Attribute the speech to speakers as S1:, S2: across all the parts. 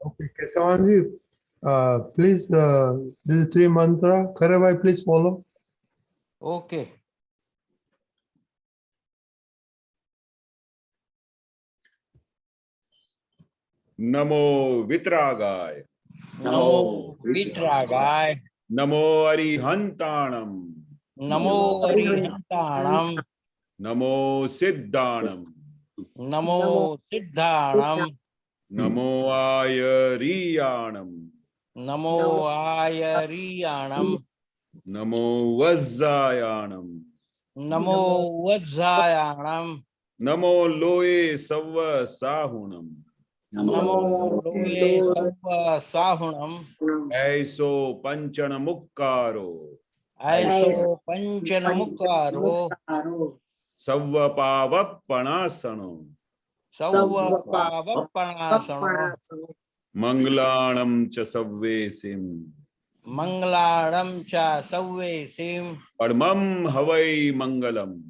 S1: Okay, Kesavanji, please, this is three mantra. Karavai, please follow.
S2: Okay.
S3: Namo Vitragaya.
S2: Namo Vitragaya.
S3: Namo Arihantanam.
S2: Namo Arihantanam.
S3: Namo Siddhanam.
S2: Namo Siddhanam.
S3: Namo Ayariyanam.
S2: Namo Ayariyanam.
S3: Namo Vajjayanam.
S2: Namo Vajjayanam.
S3: Namo Loe Savva Sahunam.
S2: Namo Loe Savva Sahunam.
S3: Aiso Panchana Mukkaro.
S2: Aiso Panchanamukaro.
S3: Savva Pavapanasano.
S2: Savva Pavapanasano.
S3: Manglanam cha Savvesim.
S2: Mangladam cha Savvesim.
S3: Padmam Havai Mangalam.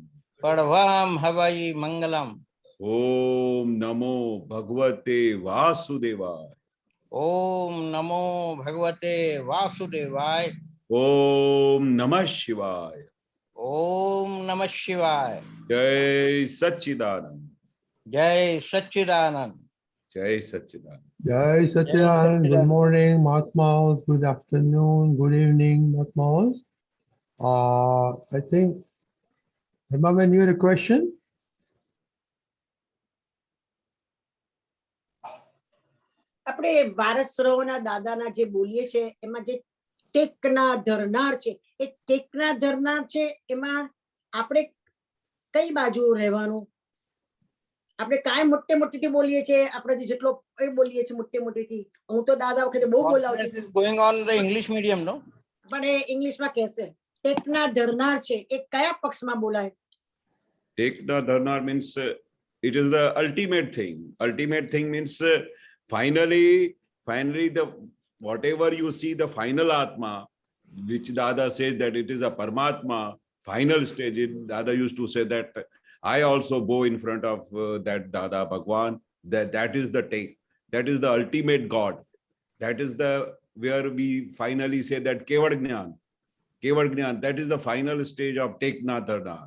S2: Padvam Havai Mangalam.
S3: Om Namo Bhagavate Vasudevaya.
S2: Om Namo Bhagavate Vasudevaya.
S3: Om Namah Shivaya.
S2: Om Namah Shivaya.
S3: Jai Sachidanand.
S2: Jai Satchidanand.
S3: Jai Sachidanand.
S1: Jai Satchidanand. Good morning, Mahatmas. Good afternoon. Good evening, Mahatmas. I think, Hemaman, you had a question?
S4: આપણે વારસરાવના દાદાના જે બોલીએ છે એમાં જે ટેકના ધરનાર છે એ ટેકના ધરનાર છે એમાં આપણે કઈ બાજુ રહેવાનું આપણે કાય મોટે મોટેથી બોલીએ છે આપણે જેટલો એ બોલીએ છે મોટે મોટેથી હું તો દાદા વખતે બહુ બોલાવતી
S2: This is going on in the English medium, no?
S4: પણ એ ઇંગ્લિશમાં કહેશે ટેકના ધરનાર છે એ કયા પક્ષમાં બોલાય
S3: Tekna Dharnar means it is the ultimate thing. Ultimate thing means finally the whatever you see, the final Atma, which Dada says that it is a Paramatma, final stage. Dada used to say that I also bow in front of that Dada Bhagwan. That is the take. That is the ultimate God. That is the where we finally say that Kevad Gnan. Kevad Gnan. That is the final stage of Tekna Dharnar.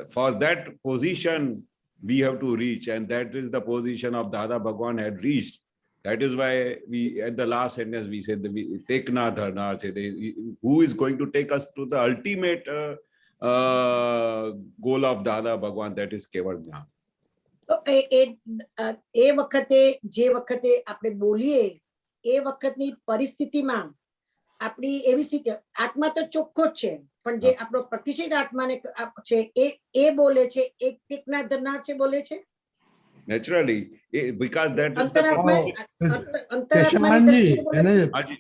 S3: For that position we have to reach, and that is the position of Dada Bhagwan had reached. That is why we at the last sentence we said that we Tekna Dharnar, who is going to take us to the ultimate goal of Dada Bhagwan, that is Kevad Gnan.
S4: તો એ વખતે જે વખતે આપણે બોલીએ એ વખતની પરિસ્થિતિમાં આપણી એવી સ્થિતિ આત્મા તો ચોખ્ખો જ છે પણ જે આપણો પ્રતિષ્ઠિત આત્માને છે એ બોલે છે એ ટેકના ધરનાર છે બોલે છે
S3: Naturally, because that is
S4: Antaratma
S1: Kesavanji,
S3: Haji.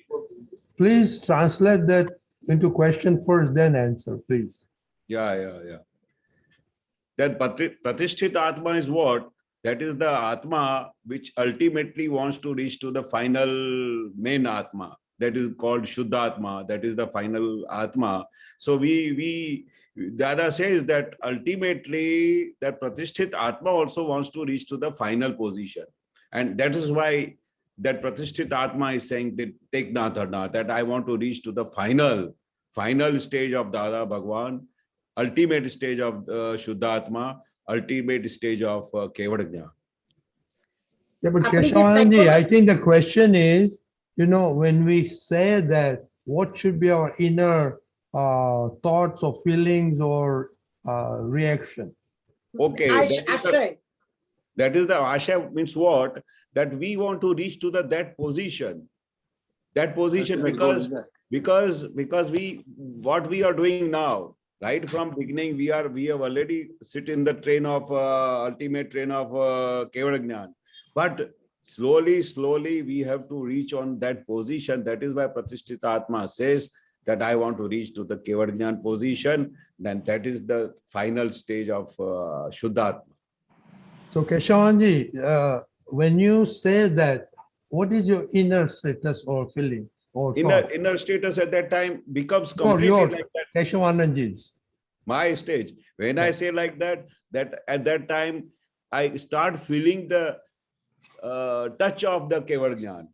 S1: please translate that into question first, then answer, please.
S3: Yeah. That Pratisthita Atma is what? That is the Atma which ultimately wants to reach to the final main Atma. That is called Shuddha Atma. That is the final Atma. So Dada says that ultimately that Pratisthit Atma also wants to reach to the final position. And that is why that Pratisthit Atma is saying that take Natharna, that I want to reach to the final stage of Dada Bhagwan, ultimate stage of Shuddha Atma, ultimate stage of Kevad Jnana.
S1: Yeah, but
S4: Apni
S1: Kesavanji, I
S4: psychology-
S1: think the question is, when we say that, what should be our inner thoughts or feelings or reaction?
S3: Okay,
S4: આશય
S3: that is the Asha means what? That we want to reach to that position. That position because what we are doing now, right from beginning, we have already sit in the train of ultimate train of Kevad Jnana. But slowly we have to reach on that position. That is why Pratisthita Atma says that I want to reach to the Kevad Jnana position. Then that is the final stage of Shuddha Atma.
S1: So Kesavanji, when you say that, what is your inner status or feeling or thought?
S3: Inner status at that time becomes
S1: Or
S3: completely
S1: your
S3: like that.
S1: Kesavananji's.
S3: My stage. When I say like that at that time, I start feeling the touch of the Keval Jnana.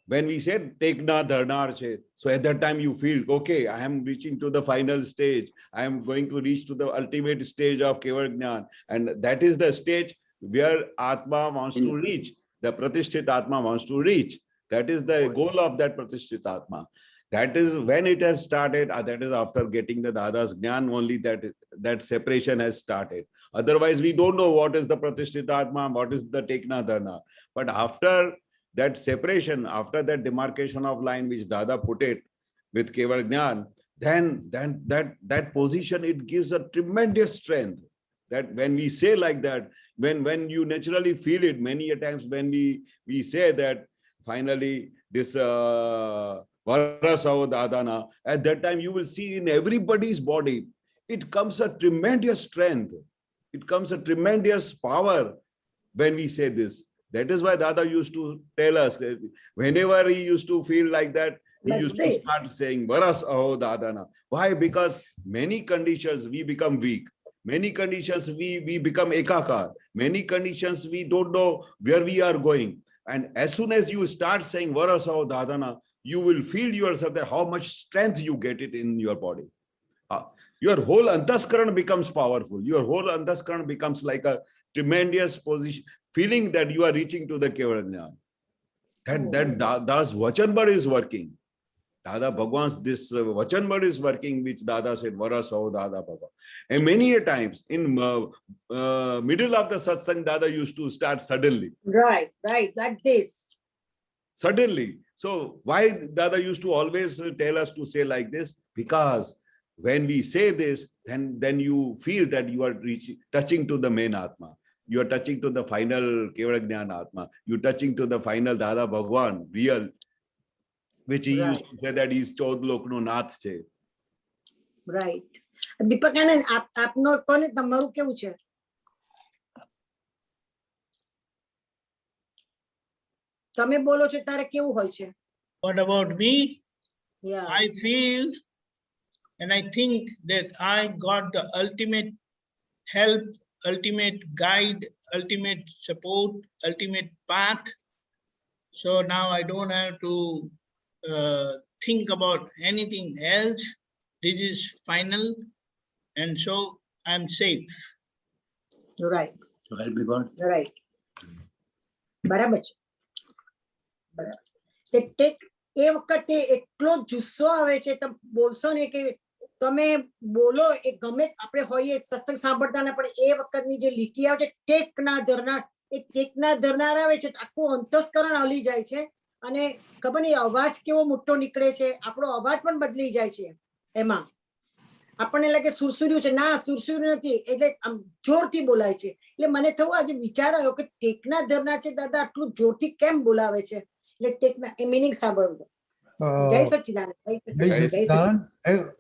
S3: When we said Tekna Dharnar che, so at that time you feel, okay, I am reaching to the final stage. I am going to reach to the ultimate stage of Keval Jnana. And that is the stage where Atma wants to reach. The Pratisthit Atma wants to reach. That is the goal of that Pratisthit Atma. That is when it has started. That is after getting the Dada's Jnana only that separation has started. Otherwise, we don't know what is the Pratisthit Atma, what is the Tekna Dharna. But after that separation, after that demarcation of line which Dada put it with Keval Jnana, then that position, it gives a tremendous strength. That when we say like that, when you naturally feel it, many a times when we say that finally this Varasao Dadana, at that time you will see in everybody's body, it comes a tremendous strength. It comes a tremendous power when we say this. That is why Dada used to tell us that whenever he used to feel like that, he
S4: Like
S3: used to
S4: this.
S3: start saying Varas Aho Dadana. Why? Because many conditions we become weak. Many conditions we become ekakar. Many conditions we don't know where we are going. And as soon as you start saying Varas Aho Dadana, you will feel yourself that how much strength you get it in your body. Your whole antaskaran becomes powerful. Your whole antaskaran becomes like a tremendous position, feeling that you are reaching to the Keval Jnana. Dada's Vachanbad is working. Dada Bhagwan's this Vachanbad is working, which Dada said, Varas Aho Dada Bhagwan. And many a times in middle of the satsang, Dada used to start suddenly.
S4: Right, like this.
S3: Suddenly. So why Dada used to always tell us to say like this? Because when we say this, then you feel that you are touching to the main Atma. You are touching to the final Keval Jnana Atma. You are touching to the final Dada Bhagwan, real, which he used to say that he is Chaud Lokno Nath che.
S4: Right. દીપક આનંદ આપનો કોને તમારું કેવું છે? તમે બોલો છો તારે કેવું હોય છે?
S5: What about me?
S4: Yeah.
S5: I feel and I think that I got the ultimate help, ultimate guide, ultimate support, ultimate path. So now I don't have to think about anything else. This is final, and so I'm safe.
S4: Right.
S5: So help me God.
S4: Right. બરાબર છે. બરાબર. તે tech એ વખતે એટલો જુસ્સો આવે છે, તમે બોલશો ને કે તમે બોલો એ ગમે આપણે હોઈએ સત્સંગ સાંભળતા પણ એ વખતની જે લીટી આવે છે ટેકના ધરનાર, એ ટેકના ધરનાર આવે છે આખું અંતસ્કરણ હલી જાય છે અને ખબર નહીં અવાજ કેવો મોટો નીકળે છે, આપણો અવાજ પણ બદલી જાય છે. એમાં આપણને લાગે સુરસુર્યું છે, ના સુરસુર્યું નથી, એટલે આમ જોરથી બોલાય છે. એટલે મને થયું આજે વિચાર આવ્યો કે ટેકના ધરનાર છે દાદા આટલું જોરથી કેમ બોલાવે છે, એટલે ટેકના એ મિનિંગ સાંભળવું. જય સચ્ચિદાનંદ.
S1: Jai Sachchidanand.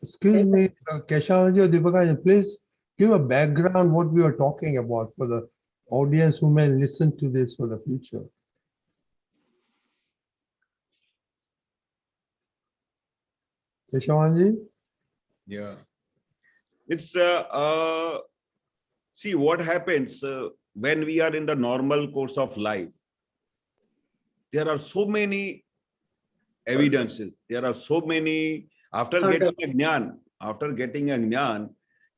S1: Excuse me, Keshavanji or Deepakaji, please give a background what we are talking about for the audience who may listen to this for the future. Keshavanji?
S3: Yeah. It's, see what happens when we are in the normal course of life. There are so many evidences. There are so many, after getting a jnana,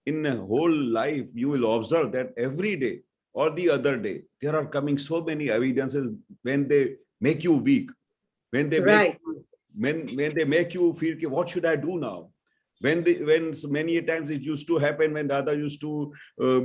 S3: in a whole life, you will observe that every day or the other day, there are coming so many evidences when they make you weak, when they make you, when they make you feel, what should I do now? When many times it used to happen when Dada used to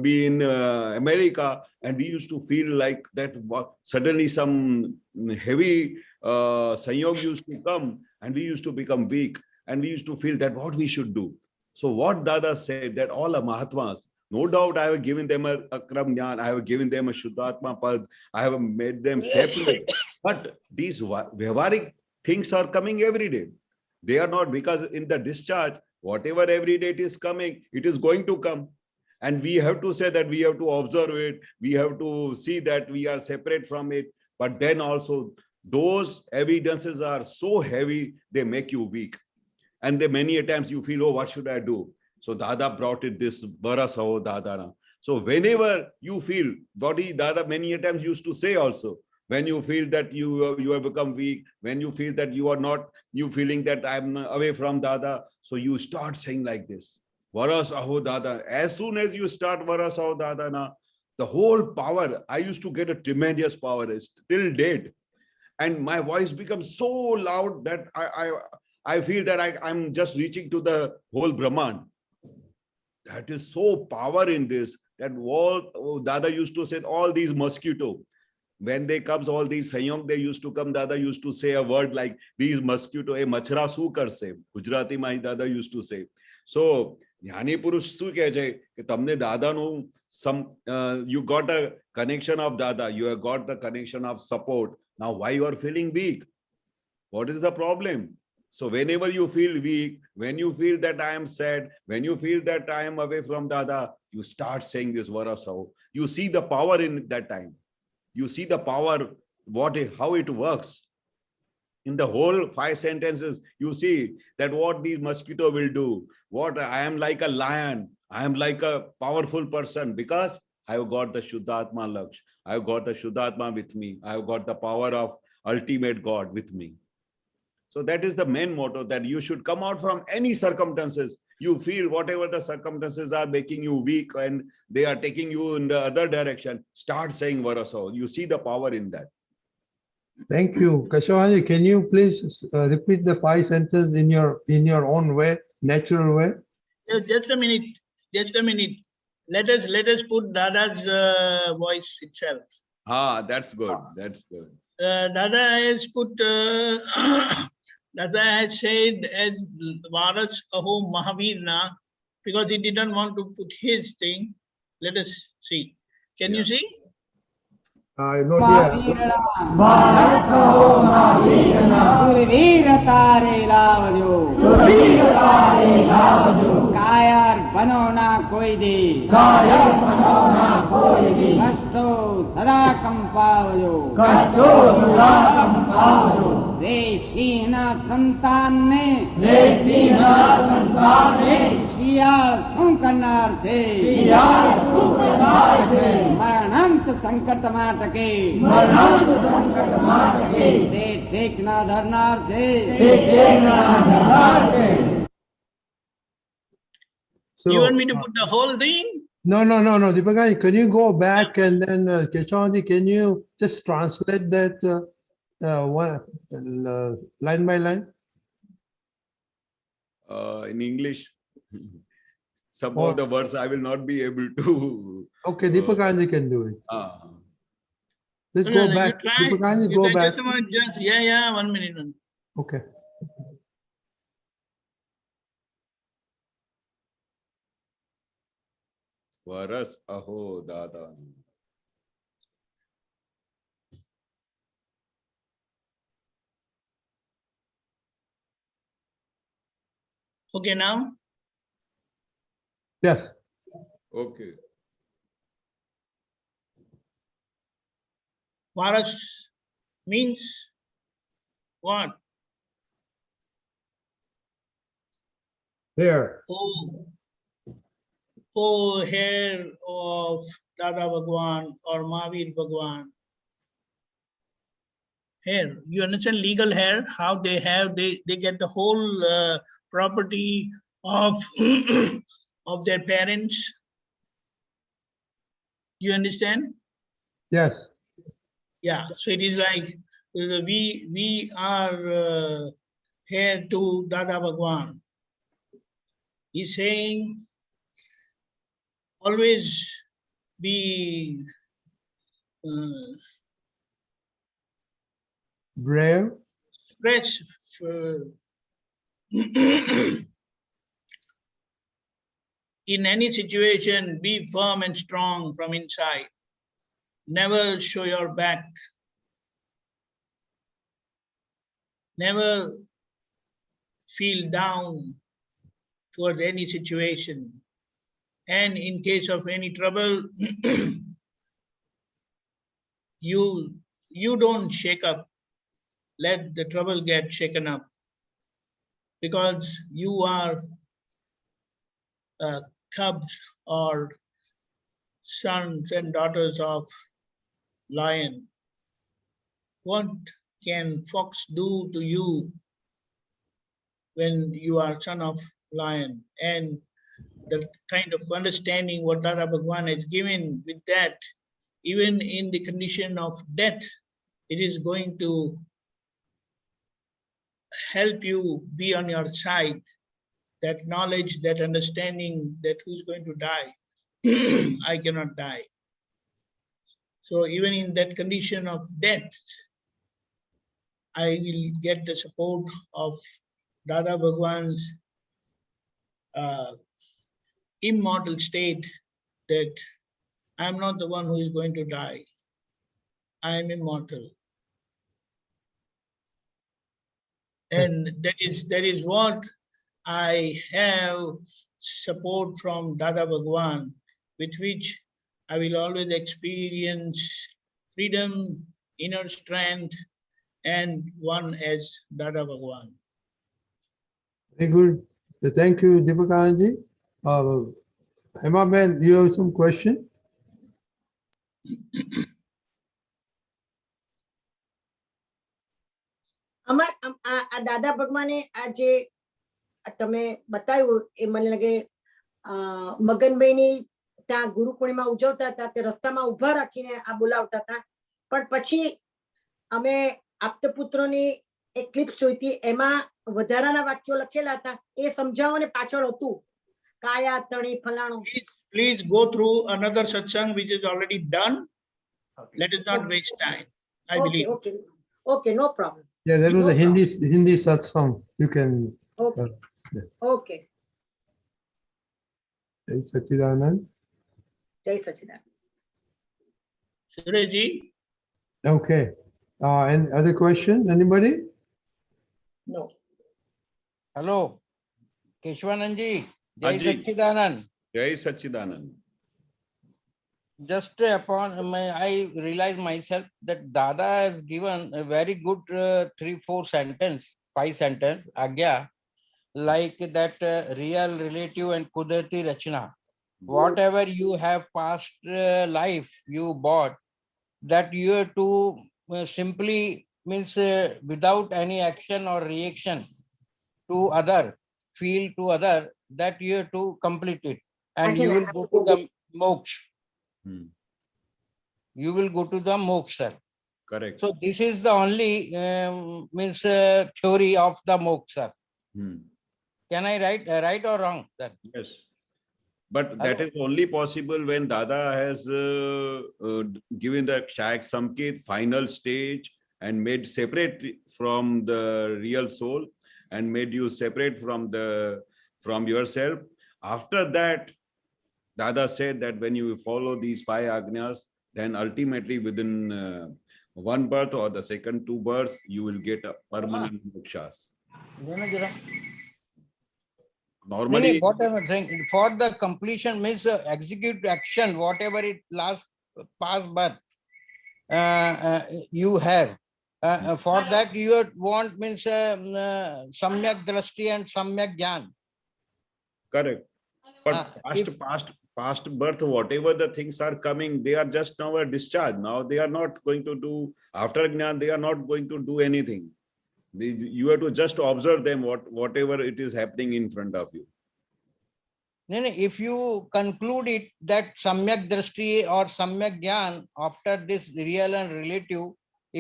S3: be in America, and we used to feel like that suddenly some heavy sanyog used to come and we used to become weak and we used to feel that what we should do. So what Dada said, that all the Mahatmas, no doubt I have given them a Akram Jnana, I have given them a Shuddhatma Pad, I have made them separate. But these Vyavaharik things are coming every day. They are not, because in the discharge, whatever every day it is coming, it is going to come. And we have to say that we have to observe it. We have to see that we are separate from it. But then also those evidences are so heavy, they make you weak. And then many a times you feel, oh, what should I do? So Dada brought it this Varas Aho Dadana. So whenever you feel, what Dada many a times used to say also, when you feel that you have become weak, when you feel that you are not, you feeling that I'm away from Dada, so you start saying like this, Varas Aho Dada. As soon as you start Varas Aho Dada, na, the whole power, I used to get a tremendous power till date. And my voice becomes so loud that I feel that I'm just reaching to the whole Brahman. That is so power in this, that all Dada used to say, all these mosquito, when they comes, all these Sanyong, they used to come, Dada used to say a word like these mosquito, a machra su karse. Gujarati my Dada used to say. So Jnani Purush su કહે છે કે તમને દાદાનું you got a connection of Dada, you have got the connection of support. Now why you are feeling weak? What is the problem? So whenever you feel weak, when you feel that I am sad, when you feel that I am away from Dada, you start saying this Varasao. You see the power in that time. You see the power, how it works. In the whole 5 sentences, you see that what these mosquito will do. What I am like a lion. I am like a powerful person because I have got the Shuddhatma Laksh. I have got the Shuddhatma with me. I have got the power of ultimate God with me. So that is the main motto, that you should come out from any circumstances. You feel whatever the circumstances are making you weak and they are taking you in the other direction, start saying Varaso. You see the power in that.
S1: Thank you. Keshavanji, can you please repeat the 5 sentences in your own way, natural way?
S5: Just a minute. Just a minute. Let us put Dada's voice itself.
S3: Ah, that's good. That's good.
S5: Dada has put, Dada has said as Varas Aho Mahavirna, because he didn't want to put his thing. Let us see. Can you see?
S1: I know, dear.
S6: कायर बनो ना कोई दी कष्टो सदा कंपावयो रे सिंहना संतान ने शियाल संकनार थे मरणंत संकट माटके ते टेकना धरनार थे
S1: So,
S5: You want me to put the whole thing?
S1: No. Deepakanji, can you go back and then Keshavanji, can you just translate that line by line?
S3: In English, some
S1: Oh.
S3: of the words I will not be able to.
S1: Okay, Deepakanji can do it. Let's
S5: No,
S1: go
S5: no,
S1: back.
S5: you try.
S1: Deepakanji,
S5: You
S1: go
S5: try
S1: back.
S5: just a minute, yeah, 1 minute.
S1: Okay.
S3: Varas Aho Dada.
S5: Okay, now?
S1: Yes.
S3: Okay.
S5: Varas means what?
S1: Here.
S5: Oh, hair of Dada Bhagwan or Mahavir Bhagwan. Hair. You understand legal hair? How they have, they get the whole property of of their parents. You understand?
S1: Yes.
S5: Yeah. So it is like we are heir to Dada Bhagwan. He's saying, always be
S1: Brave.
S5: express in any situation, be firm and strong from inside. Never show your back. Never feel down towards any situation. And in case of any trouble, you don't shake up. Let the trouble get shaken up. Because you are cubs or sons and daughters of lion. what can fox do to you when you are son of lion? And the kind of understanding what Dada Bhagwan has given with that, even in the condition of death, it is going to help you be on your side. That knowledge, that understanding that who's going to die, I cannot die. So even in that condition of death, I will get the support of Dada Bhagwan's immortal state, that I am not the one who is going to die. I am immortal. And that is what I have support from Dada Bhagwan, with which I will always experience freedom, inner strength, and one as Dada Bhagwan.
S1: Very good. Thank you, Deepakanji. Hema Ben, you have some question?
S4: આ દાદા ભગવાને આ જે તમે બતાવ્યું એ મને લાગે મગનભાઈની ત્યાં ગુરુ પૂર્ણિમા ઉજવતા હતા તે રસ્તામાં ઉભા રાખીને આ બોલાવતા હતા. પણ પછી અમે આપ્તપુત્રોની એક ક્લિપ જોઈ હતી, એમાં વધારાના વાક્યો લખેલા હતા, એ સમજાવો ને પાછળ હતું કાયા તણી ફલાણું.
S5: Please go through another satsang which is already done. Let us not waste time. I believe.
S4: Okay, no problem.
S1: Yeah, that was a Hindi satsang. You can.
S4: Okay.
S1: Jai Sachidanand.
S4: Jai Sachidanand.
S5: Sureji,
S1: Okay. Any other question? Anybody?
S4: No.
S2: Hello Keshavanand ji, जय
S3: हाँ जी।
S2: सच्चिदानंद.
S3: Jai Sachidanand.
S2: Just upon I realize myself that Dada has given a very good 3-4 sentence, 5 sentence agya, like that real, relative, and kudarti rachna. Whatever you have past life you bought, that you have to simply means without any action or reaction to other, feel to other, that you have to complete it, and you will go to the moksha.
S3: Hmm.
S2: You will go to the moksha.
S3: Correct.
S2: So this is the only means theory of the moksha.
S3: Hmm.
S2: Can I right or wrong, sir?
S3: Yes. But that is only possible when Dada has given the Shayak Samkit final stage and made separate from the real soul and made you separate from yourself. After that, Dada said that when you follow these 5 agnyas, then ultimately within one birth or the second 2 births, you will get a permanent mokshas. Normally,
S2: What I am saying, for the completion means execute action, whatever it last past birth you have. For that you want means samyak drashti and samyak gyan.
S3: correct. But
S2: if-
S3: past birth, whatever the things are coming, they are just now a discharge. Now they are not going to do, after Jnana, they are not going to do anything. You have to just observe them, whatever it is happening in front of you.
S2: Then if you conclude it that samyak drashti or samyak gyan after this real and relative,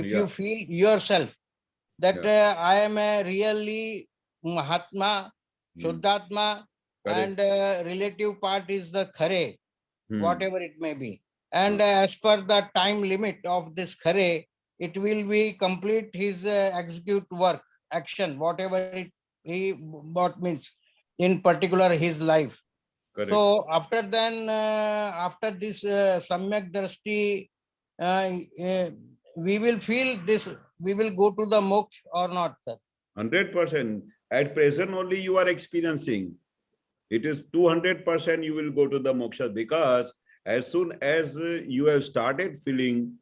S2: if you
S3: Yeah.
S2: feel yourself that
S3: Yeah.
S2: I am a really Mahatma, Shuddhatma,
S3: Correct.
S2: and relative part is the khare,
S3: Hmm.
S2: whatever it may be. And as per the time limit of this khare, it will be complete his execute work, action, whatever he bought means in particular his life.
S3: Correct.
S2: So after then, after this samyak drashti, we will feel this, we will go to the moksha or not, sir?
S3: 100%. At present only you are experiencing. It is 200% you will go to the moksha, because as soon as you have started feeling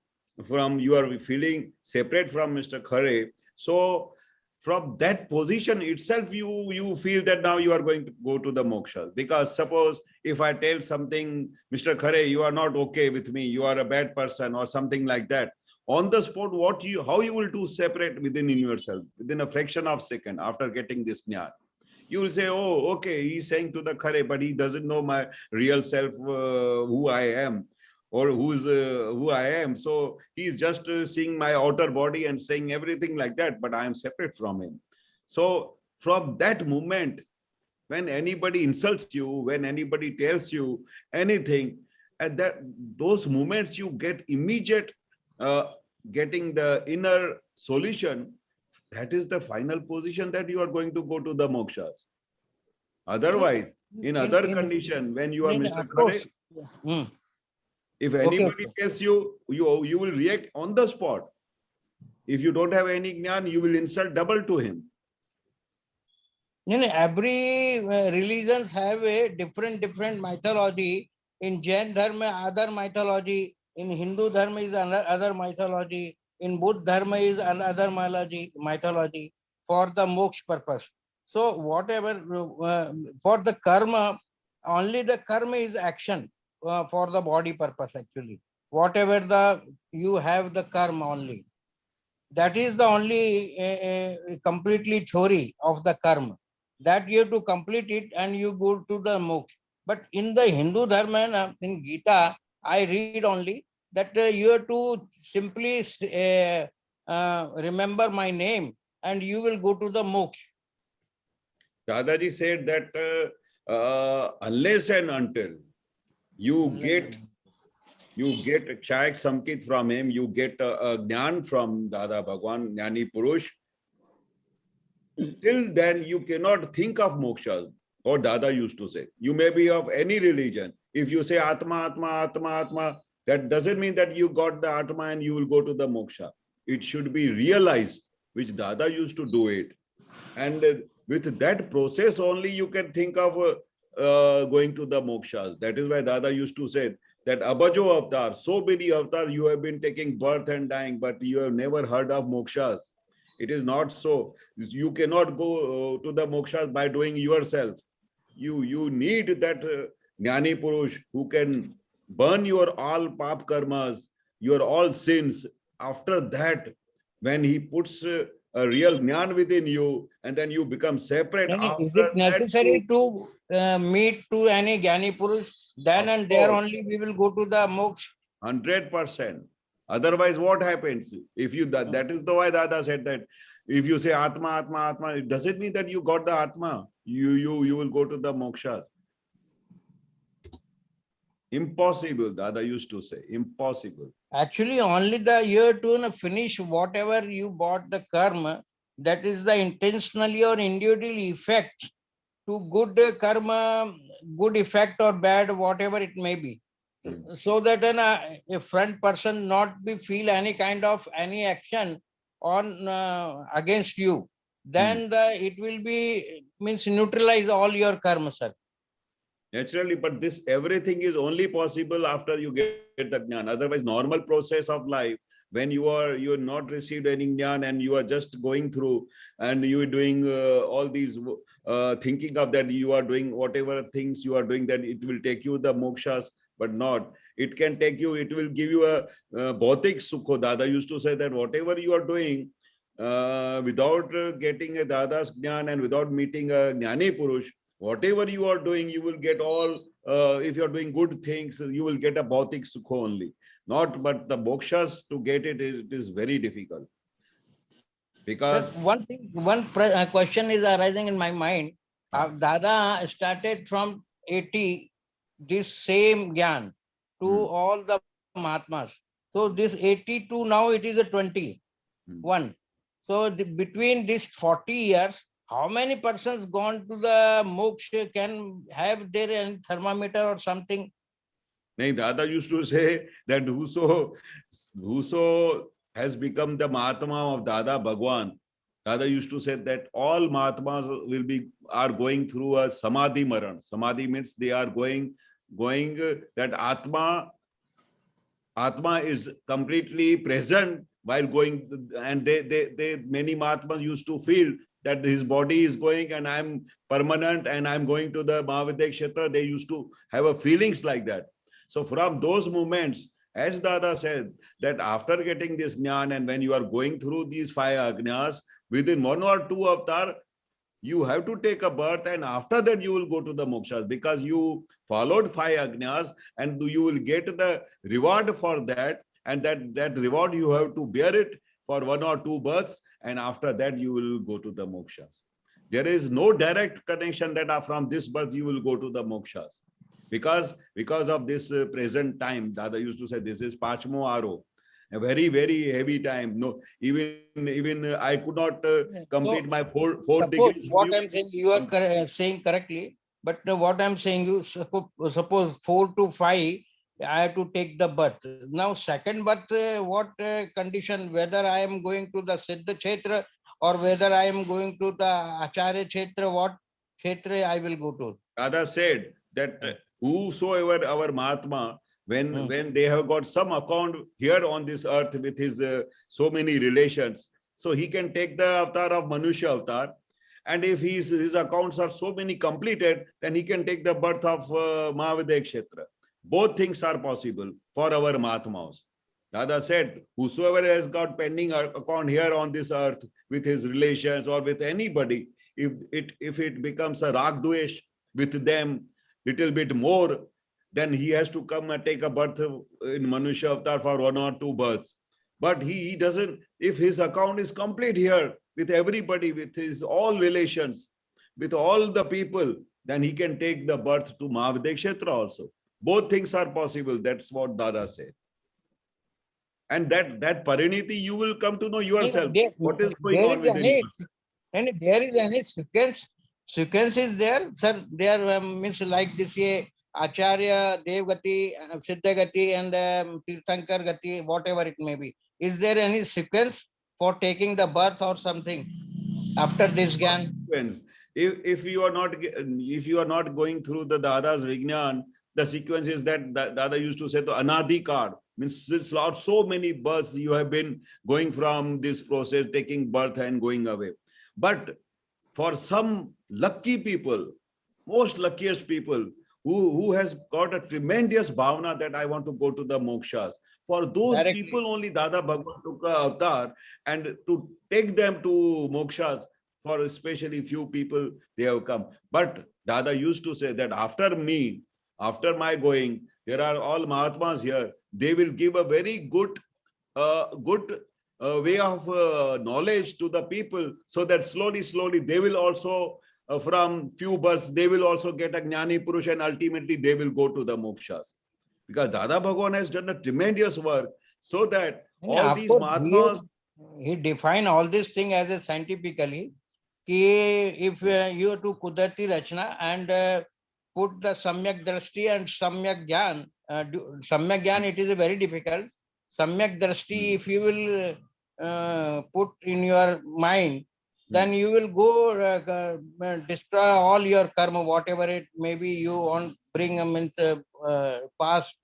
S3: you are feeling separate from Mr. Khare, so from that position itself you feel that now you are going to go to the moksha. Because suppose if I tell something, Mr. Khare, you are not okay with me, you are a bad person or something like that, on the spot, how you will do separate within yourself, within a fraction of second after getting this jnana. You will say, oh, okay, he's saying to the khare, but he doesn't know my real self, who I am, or who I am. So he's just seeing my outer body and saying everything like that, but I am separate from him. So from that moment, when anybody insults you, when anybody tells you anything, at those moments you get immediate getting the inner solution. That is the final position that you are going to go to the mokshas. Otherwise, in other condition, when you are Mr.
S2: Of course.
S3: Khare, if anybody tells you, you will react on the spot. If you don't have any jnana, you will insult double to him.
S2: Every religions have a different mythology. In Jain Dharma, other mythology. In Hindu Dharma is another mythology. In Buddha Dharma is another mythology for the moksha purpose. So whatever for the karma, only the karma is action for the body purpose actually. Whatever you have the karma only. That is the only completely theory of the karma. That you have to complete it and you go to the moksha. But in the Hindu Dharma, in Gita, I read only that you have to simply remember my name and you will go to the moksha.
S3: Dadaji said that unless and until you get Chayak Samkit from him, you get a Jnana from Dada Bhagwan, Jnani Purush, till then you cannot think of moksha, or Dada used to say. You may be of any religion. If you say Atma, Atma, Atma, Atma, that doesn't mean that you got the Atma and you will go to the moksha. It should be realized, which Dada used to do it. And with that process only you can think of going to the mokshas. That is why Dada used to say that Abajo avatar, so many avatars you have been taking birth and dying, but you have never heard of mokshas. It is not so. You cannot go to the mokshas by doing yourself. You need that Jnani Purush who can burn your all pap karmas, your all sins. After that, when he puts a real jnana within you, and then you become separate.
S2: Is it necessary to meet to any Jnani Purush? Then and there only we will go to the moksha.
S3: 100%. Otherwise, what happens? If you that is the why Dada said that if you say Atma, Atma, Atma, it doesn't mean that you got the Atma. You will go to the mokshas. Impossible, Dada used to say. Impossible.
S2: Actually, only the year to finish whatever you bought the karma, that is the intentionally or individual effect to good karma, good effect or bad, whatever it may be. So that a front person not be feel any kind of any action on against you, then it will be means neutralize all your karma, sir.
S3: Naturally, but this everything is only possible after you get the jnana. Otherwise, normal process of life, when you are not received any jnana and you are just going through and you are doing all these thinking of that you are doing whatever things you are doing, that it will take you the mokshas, but not. It can take you, it will give you a bhautik sukho. Dada used to say that whatever you are doing without getting a Dada's jnana and without meeting a Jnani Purush, whatever you are doing, you will get all, if you are doing good things, you will get a bhautik sukho only. Not, but the mokshas to get it is very difficult. Because
S2: one question is arising in my mind. Dada started from 80, this same Gyan to all the Mahatmas. So this 80 to now it is a 21. So between these 40 years, how many persons gone to the moksha can have their thermometer or something?
S3: No, Dada used to say that whoso has become the Mahatma of Dada Bhagwan, Dada used to say that all Mahatmas are going through a Samadhi Maran. Samadhi means they are going that Atma is completely present while going, and they many Mahatmas used to feel that his body is going and I'm permanent and I'm going to the Mahavidya Kshetra. They used to have a feelings like that. So from those moments, As Dada said, that after getting this jnana and when you are going through these 5 agnyas, within 1 or 2 avatar, you have to take a birth, and after that you will go to the mokshas, because you followed 5 agnyas and you will get the reward for that, and that reward you have to bear it for 1 or 2 births, and after that you will go to the mokshas. There is no direct connection that from this birth you will go to the mokshas, because of this present time. Dada used to say this is Pachmo Aro, a very, very heavy time. No, even I could not complete my four
S2: Suppose
S3: degrees.
S2: what I'm saying, you are saying correctly, but what I'm saying, you suppose 4 to 5, I have to take the birth. Now, second birth, what condition, whether I am going to the Siddha Kshetra or whether I am going to the Acharya Kshetra, what Kshetra I will go to?
S3: Dada said that whosoever our Mahatma,
S2: Hmm.
S3: when they have got some account here on this earth with his so many relations, so he can take the avatar of Manusha avatar, and if his accounts are so many completed, then he can take the birth of Mahavidya Kshetra. Both things are possible for our Mahatmas. Dada said, whosoever has got pending account here on this earth with his relations or with anybody, if it becomes a Ragdvesh with them little bit more, then he has to come and take a birth in Manusha avatar for 1 or 2 births. But he doesn't, if his account is complete here with everybody, with his all relations, with all the people, then he can take the birth to Mahavidya Kshetra also. Both things are possible. That's what Dada said. And that pariniti you will come to know yourself. What is going on within yourself.
S2: And there is any sequence is there, sir. There means like this Acharya, Devgati, Siddhagati, and Tirthankar Gati, whatever it may be. Is there any sequence for taking the birth or something after this Gyan?
S3: If you are not going through the Dada's Vignan, the sequence is that Dada used to say to Anadikar, means since so many births you have been going from this process, taking birth and going away. But for some lucky people, most luckiest people, who has got a tremendous bhavana that I want to go to the mokshas, for those
S2: Directly.
S3: people only Dada Bhagwan took a avatar, and to take them to mokshas, for especially few people they have come. But Dada used to say that after me, after my going, there are all Mahatmas here. They will give a very good way of knowledge to the people, so that slowly they will also from few births they will also get a Jnani Purush, and ultimately they will go to the mokshas. Because Dada Bhagwan has done a tremendous work, so that all these Mahatmas,
S2: he defined all this thing as a scientifically. If you to Kudarti Rachna and put the Samyak Drashti and Samyak Gyan, Samyak Gyan, it is very difficult. Samyak Drashti, if you will put in your mind, then you will go destroy all your karma, whatever it may be you want, bring means past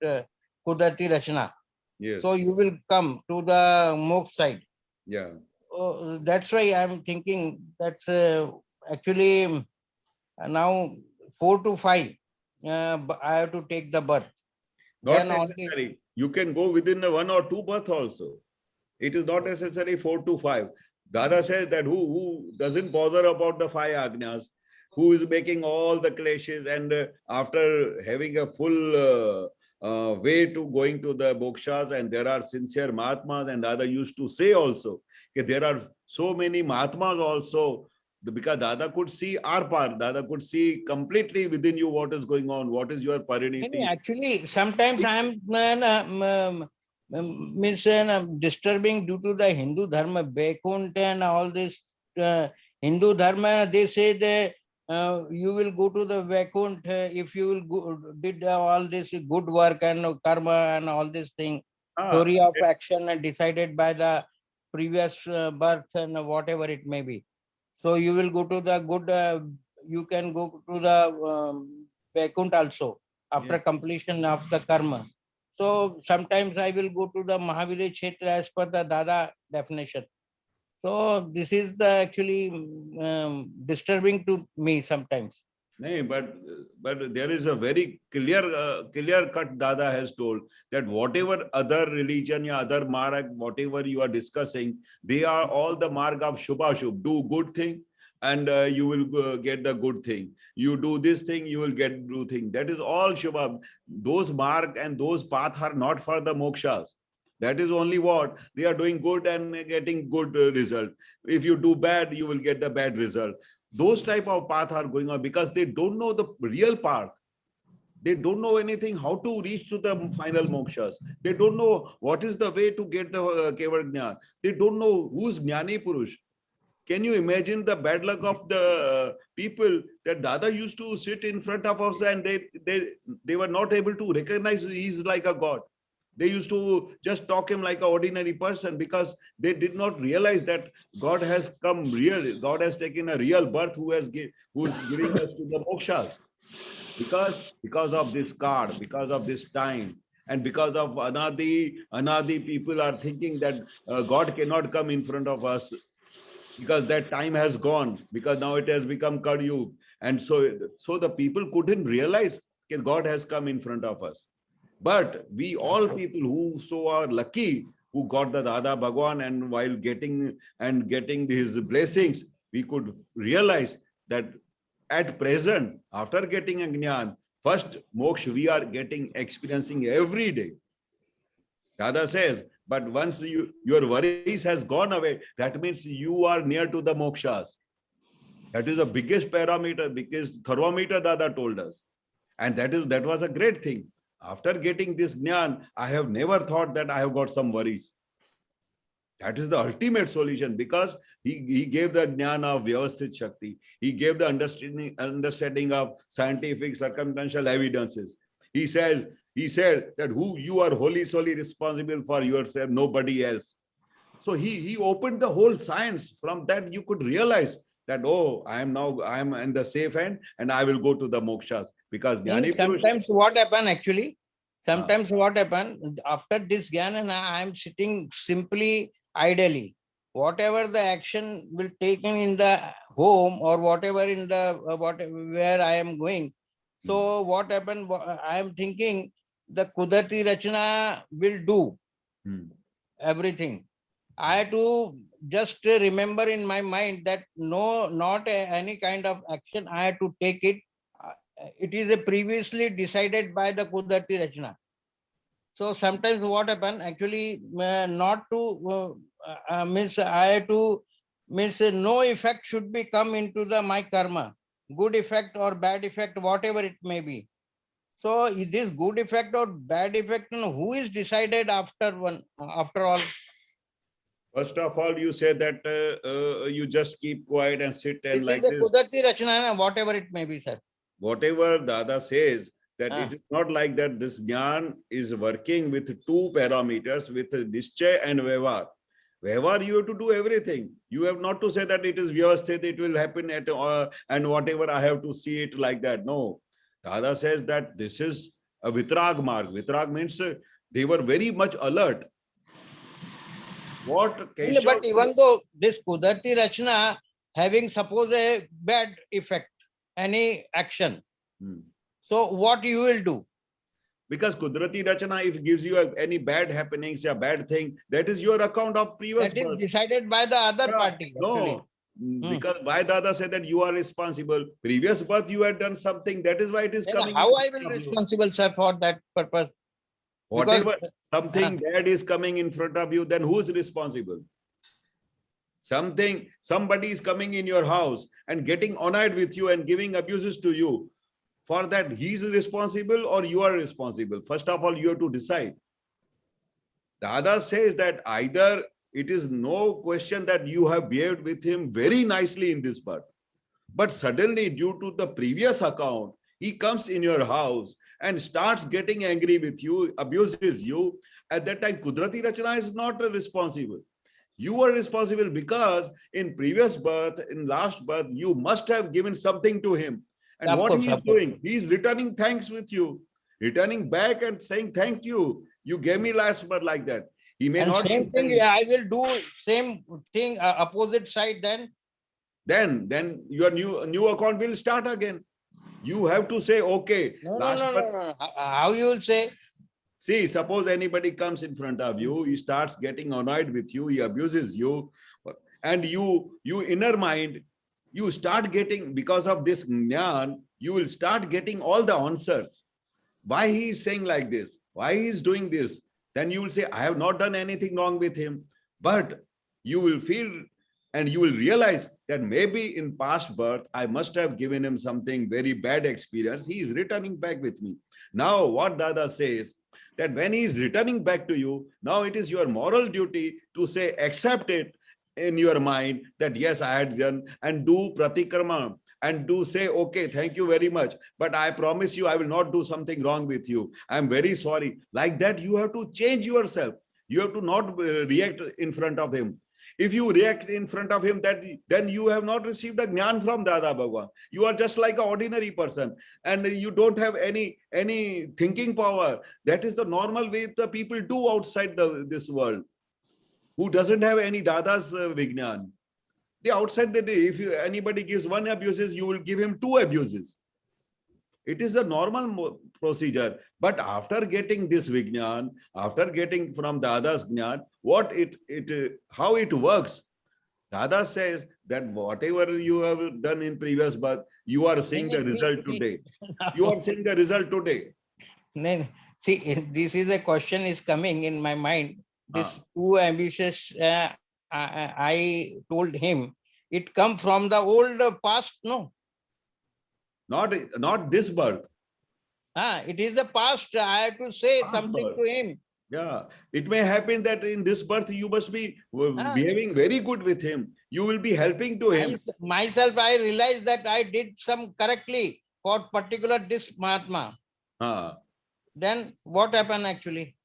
S2: Kudarti Rachna.
S3: yes,
S2: So you will come to the moksha side.
S3: yeah.
S2: That's why I'm thinking that's actually now 4 to 5. I have to take the birth.
S3: Not
S2: Then only-
S3: necessary. You can go within 1 or 2 births also. It is not necessary 4 to 5. Dada says that who doesn't bother about the 5 agnyas, who is making all the clashes, and after having a full way to going to the mokshas, and there are sincere Mahatmas, and Dada used to say also that there are so many Mahatmas also, because Dada could see our part, Dada could see completely within you what is going on, what is your pariniti.
S2: Actually, sometimes I am disturbing due to the Hindu Dharma, Vaikuntha and all this Hindu Dharma. They say that you will go to the Vaikuntha if you will did all this good work and karma and all this thing. Story of action and decided by the previous birth and whatever it may be. So you will go to the good, you can go to the Vaikuntha also after completion of the karma. So sometimes I will go to the Mahavidya Kshetra as per the Dada definition. So this is the actually disturbing to me sometimes.
S3: No, but there is a very clear cut Dada has told that whatever other religion or other marg, whatever you are discussing, they are all the marg of Shubha Shubh. Do good thing and you will get the good thing. You do this thing, you will get good thing. That is all Shubha. Those marg and those paths are not for the mokshas. That is only what they are doing good and getting good result. If you do bad, you will get the bad result. Those type of path are going on because they don't know the real path. They don't know anything how to reach to the final mokshas. They don't know what is the way to get the Keval Jnana. They don't know who's Jnani Purush. Can you imagine the bad luck of the people that Dada used to sit in front of us and they were not able to recognize he's like a god. They used to just talk him like an ordinary person because they did not realize that God has come real. God has taken a real birth who's giving us to the mokshas. Because of this card, because of this time, and because of Anadi people are thinking that God cannot come in front of us because that time has gone, because now it has become Kali Yuga. And so the people couldn't realize that God has come in front of us. But we all people who so are lucky, who got the Dada Bhagwan, and while getting his blessings, we could realize that at present, after getting a Jnana, first moksha we are experiencing every day. Dada says, but once your worries has gone away, that means you are near to the mokshas. That is the biggest parameter, biggest thermometer Dada told us. And that was a great thing. After getting this Jnana, I have never thought that I have got some worries. That is the ultimate solution because he gave the Jnana of Vyavasthit Shakti. He gave the understanding of scientific circumstantial evidences. He said that you are wholly solely responsible for yourself, nobody else. So he opened the whole science. From that you could realize that, oh, I am in the safe end and I will go to the mokshas because Jnani
S2: Sometimes what happen actually, what happen after this Jnana, I am sitting simply idly. Whatever the action will taken in the home or whatever in the where I am going. So what happened? I am thinking the Kudarti Rachana will do everything. I have to just remember in my mind that not any kind of action I have to take it. It is a previously decided by the Kudarti Rachana. So sometimes what happen actually not to means I have to means no effect should be come into my karma, good effect or bad effect, whatever it may be. So is this good effect or bad effect, who is decided after all?
S3: First of all, you say that you just keep quiet and sit and
S2: This
S3: like
S2: is a
S3: this.
S2: Kudarti Rachana, whatever it may be, sir.
S3: Whatever Dada says, that it is not like that this Jnana is working with two parameters, with Nischay and Vyavhar. Vyavhar, you have to do everything. You have not to say that it is Vyavasthit, it will happen at and whatever I have to see it like that. No. Dada says that this is a Vitrag marg. Vitrag means they were very much alert. What Keshav,
S2: But even though this Kudarti Rachana having suppose a bad effect, any action, so what you will do?
S3: because Kudrati Rachana, if it gives you any bad happenings or bad thing, that is your account of previous
S2: That is
S3: birth.
S2: decided by the other party. Actually.
S3: No, because why Dada said that you are responsible. Previous birth you had done something. That is why it is
S2: Then
S3: coming.
S2: how I will responsible, sir, for that purpose?
S3: Whatever something bad is coming in front of you, then who is responsible? Somebody is coming in your house and getting annoyed with you and giving abuses to you. For that, he is responsible or you are responsible. First of all, you have to decide. Dada says that either it is no question that you have behaved with him very nicely in this birth, but suddenly due to the previous account, he comes in your house and starts getting angry with you, abuses you. At that time, Kudrati Rachana is not responsible. You are responsible because in previous birth, in last birth, you must have given something to him. And
S2: Of
S3: what
S2: course,
S3: he is
S2: of course.
S3: doing, he is returning thanks with you, returning back and saying, thank you. You gave me last birth like that. He may
S2: And
S3: not
S2: same
S3: be
S2: thing,
S3: saying,
S2: I will do same thing, opposite side then.
S3: then your new account will start again. You have to say, okay,
S2: No, no,
S3: last
S2: no,
S3: month-
S2: no, no. How you will say?
S3: See, suppose anybody comes in front of you, he starts getting annoyed with you, he abuses you, and you inner mind, you start getting, because of this jnana, you will start getting all the answers. Why he is saying like this? Why he is doing this? Then you will say, I have not done anything wrong with him. But you will feel and you will realize that maybe in past birth, I must have given him something very bad experience. He is returning back with me. Now, what Dada says, that when he is returning back to you, now it is your moral duty to say, accept it in your mind that yes, I had done, and do pratikrama and do say, okay, thank you very much, but I promise you I will not do something wrong with you. I'm very sorry. Like that, you have to change yourself. You have to not react in front of him. If you react in front of him, then you have not received a jnana from Dada Bhagwan. You are just like an ordinary person and you don't have any thinking power. That is the normal way the people do outside this world, who doesn't have any Dada's Vignan. The outside, if anybody gives one abuses, you will give him 2 abuses. It is a normal procedure. But after getting this Vignan, after getting from Dada's Jnana, how it works, Dada says that whatever you have done in previous birth, you are seeing the result today. You are seeing the result today.
S2: See, this is a question is coming in my mind. This 2 ambitious, I told him, it come from the old past, no?
S3: Not this birth.
S2: It is the past. I have to say
S3: Past
S2: something
S3: birth.
S2: to him.
S3: Yeah, it may happen that in this birth you must be behaving very good with him. You will be helping to him.
S2: Myself, I realized that I did some correctly for particular this Mahatma. Then what happened actually?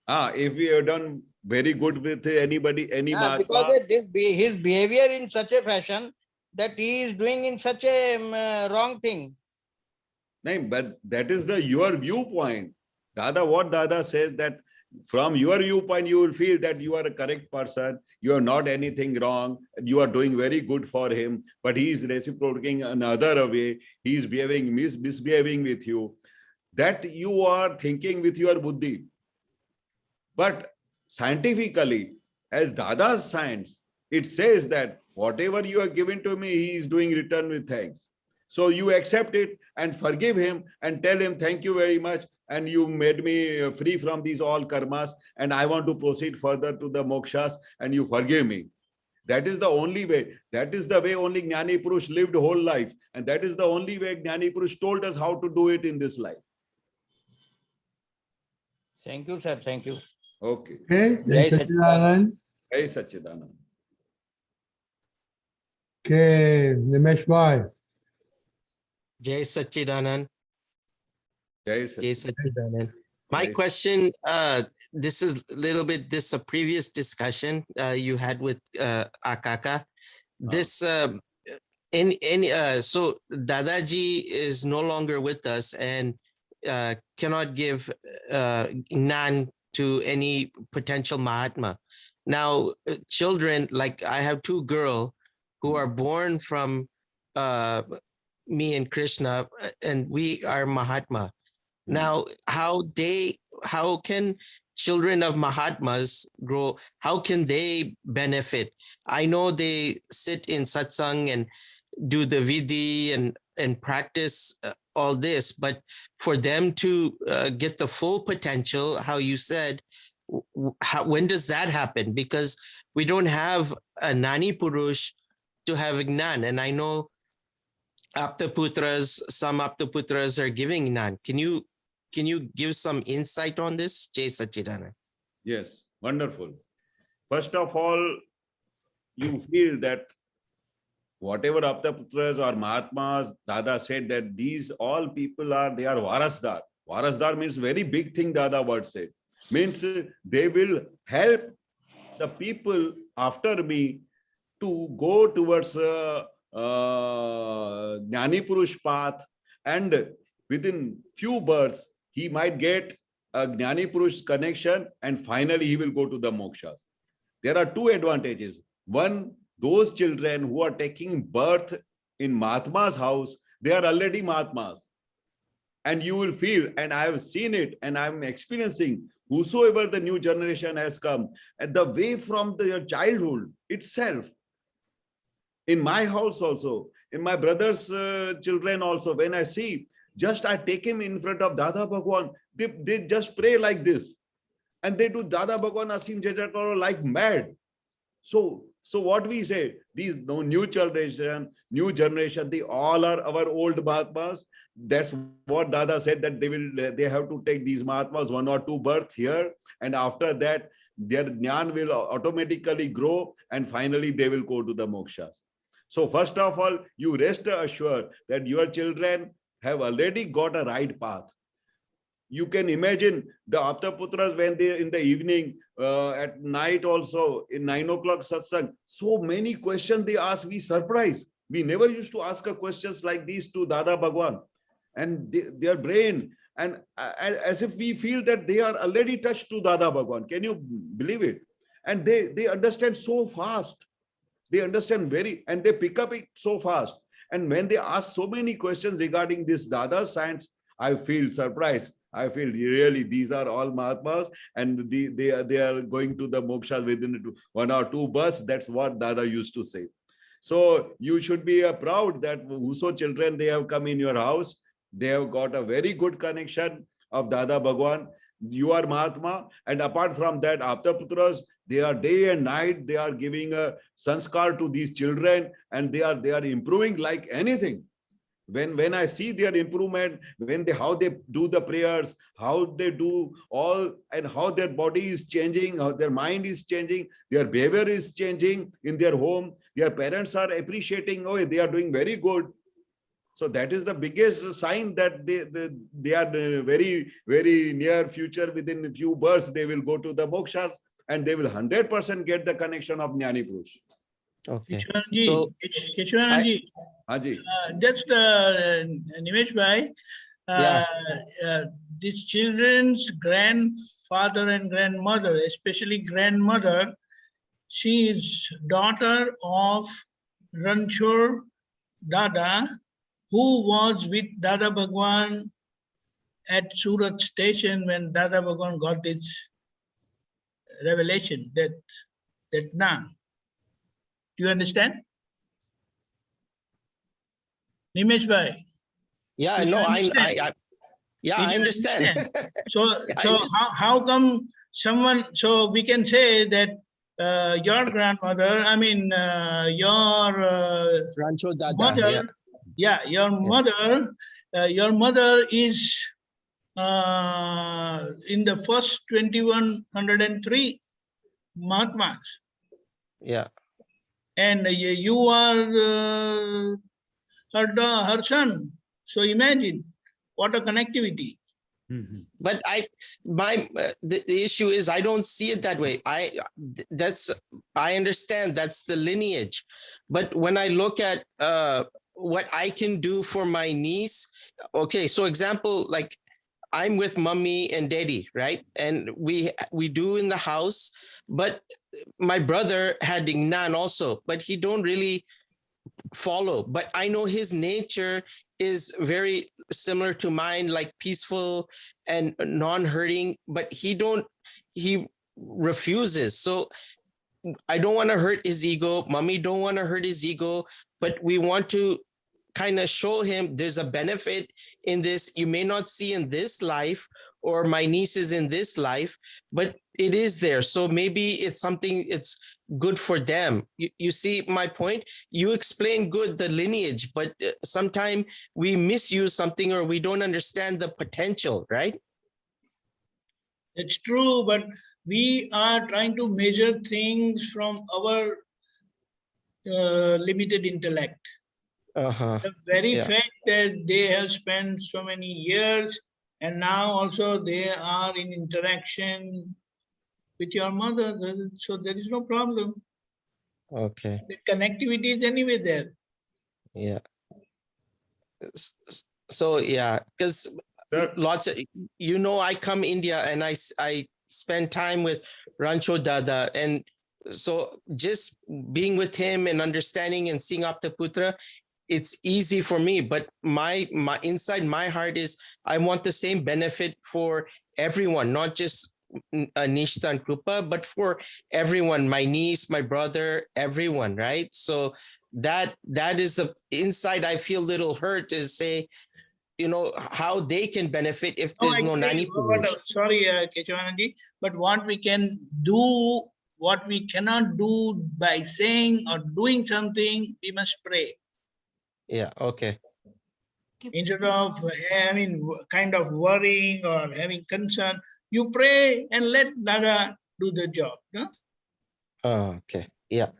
S3: If we have done very good with anybody, any Mahatma.
S2: Because his behavior in such a fashion that he is doing in such a wrong thing.
S3: No, but that is your viewpoint. What Dada says that from your viewpoint, you will feel that you are a correct person. You are not anything wrong. You are doing very good for him, but he is reciprocating another way. He is misbehaving with you. That you are thinking with your buddhi. But scientifically, as Dada's science, it says that whatever you are given to me, he is doing return with thanks. So you accept it and forgive him and tell him, thank you very much. And you made me free from these all karmas. And I want to proceed further to the mokshas and you forgive me. That is the only way. That is the way only Jnani Purush lived whole life. And that is the only way Jnani Purush told us how to do it in this life.
S2: Thank you, sir. Thank you.
S3: Okay.
S1: Okay,
S2: Jai
S1: Jai Satchidanand.
S3: Jai Satchidanand.
S1: Okay, Nimesh Bhai.
S7: Jai Satchidanand.
S3: Jai
S7: Jai
S3: Satchidanand.
S7: Satchidanand. My
S3: Jai-
S7: question, this is a little bit, this a previous discussion you had with Akaka. This, so Dadaji is no longer with us and cannot give Gnan to any potential Mahatma. Now, children, like I have 2 girls who are born from me and Krishna, and we are Mahatma. Now, how can children of Mahatmas grow? How can they benefit? I know they sit in satsang and do the vidhi and practice all this, but for them to get the full potential, how you said, when does that happen? Because we don't have a Nani Purush to have Gnan, and I know Aptaputras, some Aptaputras are giving Gnan. Can you give some insight on this? Jai Satchidanand.
S3: Yes, wonderful. First of all, you feel that whatever Aptaputras or Mahatmas, Dada said that these all people they are Varasdar. Varasdar means very big thing, Dada word said. Means they will help the people after me to go towards Jnani Purush path, and within few births, he might get a Jnani Purush connection and finally he will go to the mokshas. There are 2 advantages. One, those children who are taking birth in Mahatma's house, they are already Mahatmas. and you will feel, and I have seen it, and I'm experiencing, whosoever the new generation has come, and the way from their childhood itself, in my house also, in my brother's children also, when I see, just I take him in front of Dada Bhagwan, they just pray like this. And they do Dada Bhagwan Asim Jajakaro like mad. So what we say, these new generation, they all are our old Mahatmas. That's what Dada said, that they have to take these Mahatmas 1 or 2 births here. And after that, their Jnana will automatically grow, and finally they will go to the mokshas. So first of all, you rest assured that your children have already got a right path. You can imagine the Aptaputras when they in the evening, at night also, in 9 o'clock satsang, so many questions they ask, we surprised. We never used to ask questions like these to Dada Bhagwan. And their brain, and as if we feel that they are already touched to Dada Bhagwan. Can you believe it? And they understand so fast. They understand and they pick up it so fast. And when they ask so many questions regarding this Dada science, I feel surprised. I feel really these are all Mahatmas, and they are going to the moksha within 1 or 2 bus. That's what Dada used to say. So you should be proud that whoso children they have come in your house, they have got a very good connection of Dada Bhagwan. You are Mahatma, and apart from that, Aptaputras, they are day and night, they are giving a sanskar to these children, and they are improving like anything. When I see their improvement, how they do the prayers, how they do all, and how their body is changing, how their mind is changing, their behavior is changing in their home, their parents are appreciating, oh, they are doing very good. So that is the biggest sign that they are very, very near future, within a few births, they will go to the mokshas, and they will 100% get the connection of Jnani Purush.
S7: Okay.
S5: So, Keshwaranji,
S3: Haji.
S5: just Nimesh bhai, these children's grandfather and grandmother, especially grandmother, she is daughter of Ranchor Dada, who was with Dada Bhagwan at Surat station when Dada Bhagwan got its revelation, that Jnana. Do you understand? Nimesh bhai.
S7: Yeah,
S5: Did you
S7: no,
S5: understand?
S7: I
S5: Did you
S7: understand.
S5: So,
S7: I
S5: so
S7: understand.
S5: how come someone, so we can say that your grandmother, I mean, your
S7: Rancho Dada.
S5: mother, your mother is in the first 2103 Mahatmas.
S7: Yeah.
S5: And you are her son. So imagine what a connectivity.
S7: But the issue is I don't see it that way. I understand that's the lineage, but when I look at what I can do for my niece, okay, so example, like I'm with mommy and daddy, right? And we do in the house, but my brother had Jnana also, but he don't really follow. But I know his nature is very similar to mine, like peaceful and non-hurting, but he refuses. So I don't want to hurt his ego. Mommy don't want to hurt his ego, but we want to kind of show him there's a benefit in this. You may not see in this life, or my niece is in this life, but it is there. So maybe it's something it's good for them. You see my point? You explain good the lineage, but sometimes we misuse something or we don't understand the potential, right?
S5: It's true, but we are trying to measure things from our limited intellect. The very fact that they have spent so many years and now also they are in interaction with your mother, so there is no problem.
S7: Okay.
S5: The connectivity is anyway there.
S7: Yeah. So yeah, because lots of, I come India and I spend time with Rancho Dada, and so just being with him and understanding and seeing Aptaputra, it's easy for me, but my inside my heart is I want the same benefit for everyone, not just Nishta and Krupa, but for everyone, my niece, my brother, everyone, right? So that is the inside I feel little hurt is say, you know, how they can benefit if
S5: Oh,
S7: there's no
S5: actually,
S7: manipulation.
S5: sorry, Kechavanandi, but what we can do, what we cannot do by saying or doing something, we must pray.
S7: Yeah, okay.
S5: Instead of having kind of worrying or having concern, you pray and let Dada do the job. No?
S7: Oh, okay. Yeah.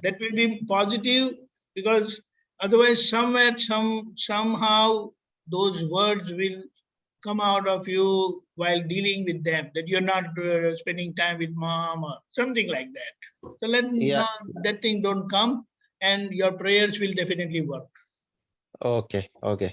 S5: That will be positive, because otherwise somewhere, somehow those words will come out of you while dealing with them, that you're not spending time with mom or something like that. So let
S7: Yeah.
S5: that thing don't come, and your prayers will definitely work.
S7: Okay. Okay.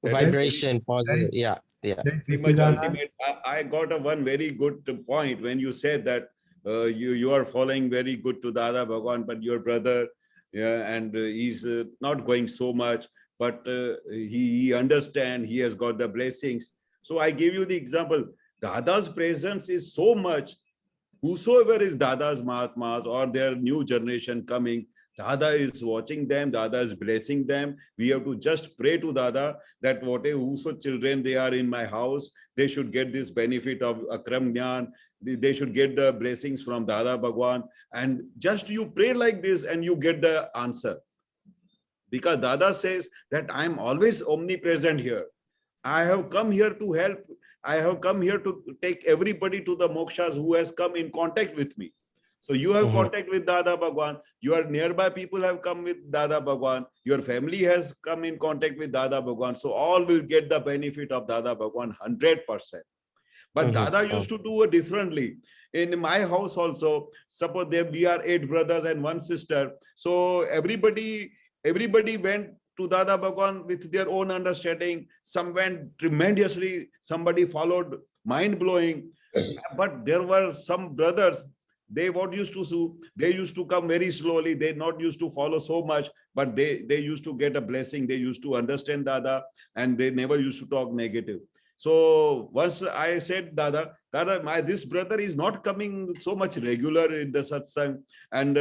S3: That is
S7: Vibration positive.
S1: Jai-
S7: Yeah. Yeah.
S1: Jai
S3: very much
S1: Sachidanand.
S3: ultimate. I got a one very good point when you said that you are following very good to Dada Bhagwan, but your brother, yeah, and he's not going so much, but he understand, he has got the blessings. So I give you the example. Dada's presence is so much. Whosoever is Dada's Mahatmas or their new generation coming, Dada is watching them, Dada is blessing them. We have to just pray to Dada that whatever whoso children they are in my house, they should get this benefit of Akram Gyan, they should get the blessings from Dada Bhagwan. And just you pray like this and you get the answer. Because Dada says that I'm always omnipresent here. I have come here to help. I have come here to take everybody to the mokshas who has come in contact with me. So you have contact with Dada Bhagwan. Your nearby people have come with Dada Bhagwan. Your family has come in contact with Dada Bhagwan. So all will get the benefit of Dada Bhagwan 100%. But Dada used to do it differently. In my house also, suppose there we are 8 brothers and 1 sister. So everybody went to Dada Bhagwan with their own understanding. Some went tremendously, somebody followed mind-blowing. But there were some brothers, they what used to do, they used to come very slowly, they not used to follow so much, but they used to get a blessing, they used to understand Dada, and they never used to talk negative. So once I said, Dada, this brother is not coming so much regular in the satsang. And